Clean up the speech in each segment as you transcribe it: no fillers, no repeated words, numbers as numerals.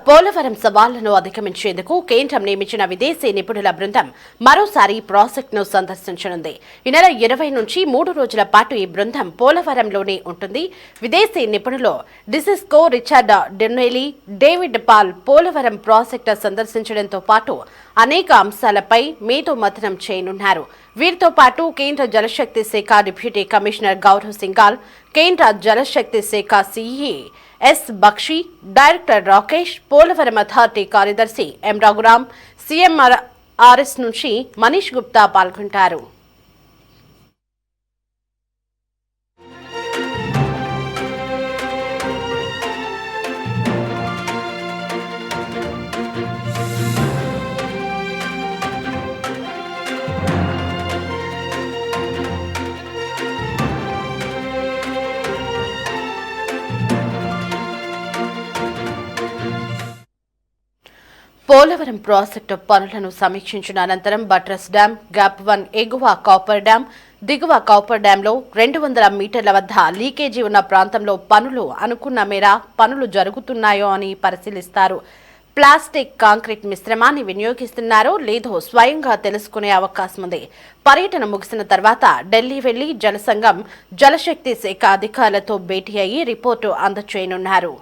పోలవరం సవాళ్లను అధిగమించేందుకు కేంద్రం నియమించిన విదేశీ నిపుణుల బృందం మరోసారి ప్రాజెక్టును సందర్శించనుంది. ఈ నెల 20 నుంచి 3 రోజుల పాటు ఈ బృందం పోలవరంలోనే ఉంటుంది. విదేశీ నిపుణులు డిసిస్కో Richard Donnelly, David Paul Polavaram project సందర్శించడంతో పాటు అనేక అంశాలపై మేధోమథనం చేయనున్నారు. వీరితో పాటు కేంద్ర జలశక్తి శాఖ డిప్యూటీ కమిషనర్ గౌరవ్ సింగాల్, కేంద్ర జలశక్తి శాఖ CE S Bakshi, director Rakesh, Polavaram authority కార్యదర్శి ఎం రఘురాం, సిఎంఆర్ఎస్ నుంచి మనీష్ గుప్తా పాల్గొంటారు. పోలవరం ప్రాజెక్టు పనులను సమీక్షించిన అనంతరం బట్రస్ డ్యాం, గ్యాప్ 1 ఎగువ కాపర్ డ్యాం, దిగువ కాపర్ డ్యాంలో 200 మీటర్ల వద్ద లీకేజీ ఉన్న ప్రాంతంలో పనులు అనుకున్న మేర పనులు జరుగుతున్నాయో అని పరిశీలిస్తారు. ప్లాస్టిక్ కాంక్రీట్ మిశ్రమాన్ని వినియోగిస్తున్నారో లేదో స్వయంగా తెలుసుకునే అవకాశం ఉంది. పర్యటన ముగిసిన తర్వాత ఢిల్లీ వెళ్లి జలసంఘం, జలశక్తి శాఖ అధికారులతో భేటీ అయ్యి రిపోర్టు అందజేయనున్నారు.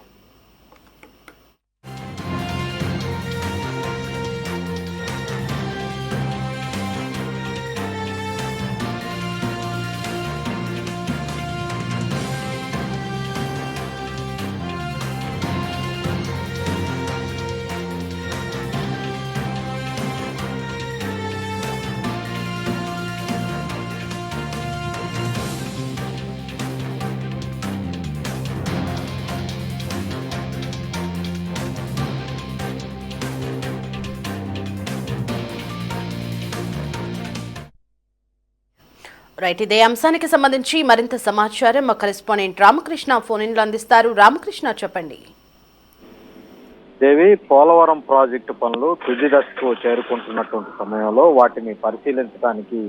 రైట్, ఇదే అంశానికి సంబంధించి మరింత సమాచారం మా కరెస్పాండెంట్ రామకృష్ణ ఫోన్ ఇన్లో అందిస్తారు. రామకృష్ణ, చెప్పండి. దేవి, పోలవరం ప్రాజెక్టు పనులు తుది దశకు చేరుకుంటున్నటువంటి సమయంలో వాటిని పరిశీలించడానికి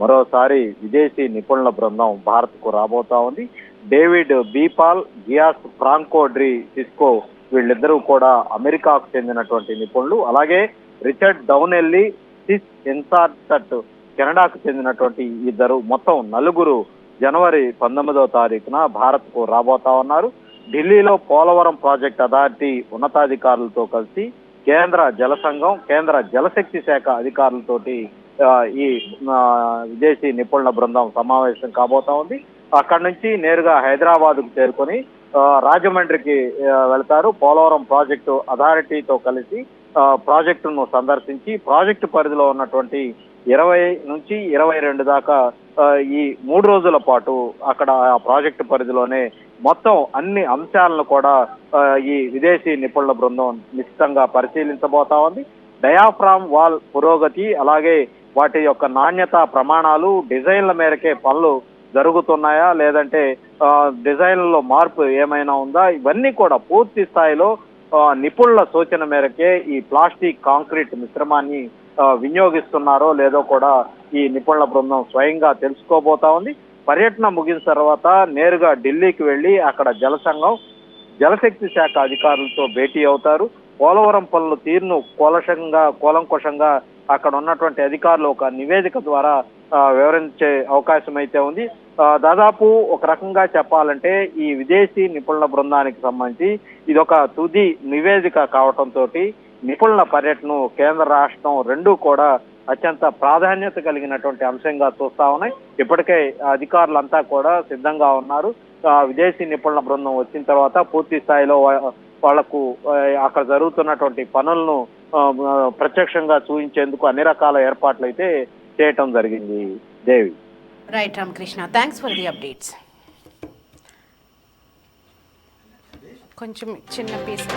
మరోసారి విదేశీ నిపుణుల బృందం భారత్ కు రాబోతా ఉంది. డేవిడ్ బీపాల్, గియాస్ ఫ్రాంకో డ్రీ సిస్కో వీళ్ళిద్దరూ కూడా అమెరికాకు చెందినటువంటి నిపుణులు. అలాగే రిచర్డ్ డౌనెల్లీ, సిస్ ఎన్సార్టట్ కెనడాకు చెందినటువంటి ఇద్దరు, మొత్తం 4 జనవరి 19వ తారీఖున భారత్ కు రాబోతా ఉన్నారు. ఢిల్లీలో పోలవరం ప్రాజెక్ట్ అథారిటీ ఉన్నతాధికారులతో కలిసి కేంద్ర జల సంఘం, కేంద్ర జలశక్తి శాఖ అధికారులతోటి ఈ విదేశీ నిపుణుల బృందం సమావేశం కాబోతా ఉంది. అక్కడి నుంచి నేరుగా హైదరాబాద్ కు చేరుకొని రాజమండ్రికి వెళ్తారు. పోలవరం ప్రాజెక్టు అథారిటీతో కలిసి ప్రాజెక్టును సందర్శించి ప్రాజెక్టు పరిధిలో ఉన్నటువంటి 20 నుంచి 22 దాకా ఈ 3 రోజుల పాటు అక్కడ ఆ ప్రాజెక్టు పరిధిలోనే మొత్తం అన్ని అంశాలను కూడా ఈ విదేశీ నిపుణుల బృందం నిశ్చితంగా పరిశీలించబోతా ఉంది. డయాఫ్రామ్ వాల్ పురోగతి, అలాగే వాటి యొక్క నాణ్యత ప్రమాణాలు, డిజైన్ల మేరకే పనులు జరుగుతున్నాయా లేదంటే డిజైన్లలో మార్పు ఏమైనా ఉందా, ఇవన్నీ కూడా పూర్తి స్థాయిలో నిపుణుల సూచన మేరకే ఈ ప్లాస్టిక్ కాంక్రీట్ మిశ్రమాన్ని వినియోగిస్తున్నారో లేదో కూడా ఈ నిపుణుల బృందం స్వయంగా తెలుసుకోబోతా ఉంది. పర్యటన ముగిసిన తర్వాత నేరుగా ఢిల్లీకి వెళ్లి అక్కడ జలసంఘం, జలశక్తి శాఖ అధికారులతో భేటీ అవుతారు. పోలవరం పనుల తీరును కూలంకషంగా అక్కడ ఉన్నటువంటి అధికారులు ఒక నివేదిక ద్వారా వివరించే అవకాశం అయితే ఉంది. దాదాపు ఒక రకంగా చెప్పాలంటే ఈ విదేశీ నిపుణుల బృందానికి సంబంధించి ఇదొక తుది నివేదిక కావటంతో నిపుణుల పర్యటన కేంద్ర రాష్ట్రం రెండూ కూడా అత్యంత ప్రాధాన్యత కలిగినటువంటి అంశంగా చూస్తా ఉన్నాయి. ఇప్పటికే అధికారులంతా కూడా సిద్ధంగా ఉన్నారు. విదేశీ నిపుణుల బృందం వచ్చిన తర్వాత పూర్తి స్థాయిలో వాళ్లకు అక్కడ జరుగుతున్నటువంటి పనులను ప్రత్యక్షంగా చూపించేందుకు అన్ని రకాల ఏర్పాట్లు అయితే చేయటం జరిగింది. Devi. Right Ramakrishna, thanks for the updates. కొంచెం చిన్న పీస్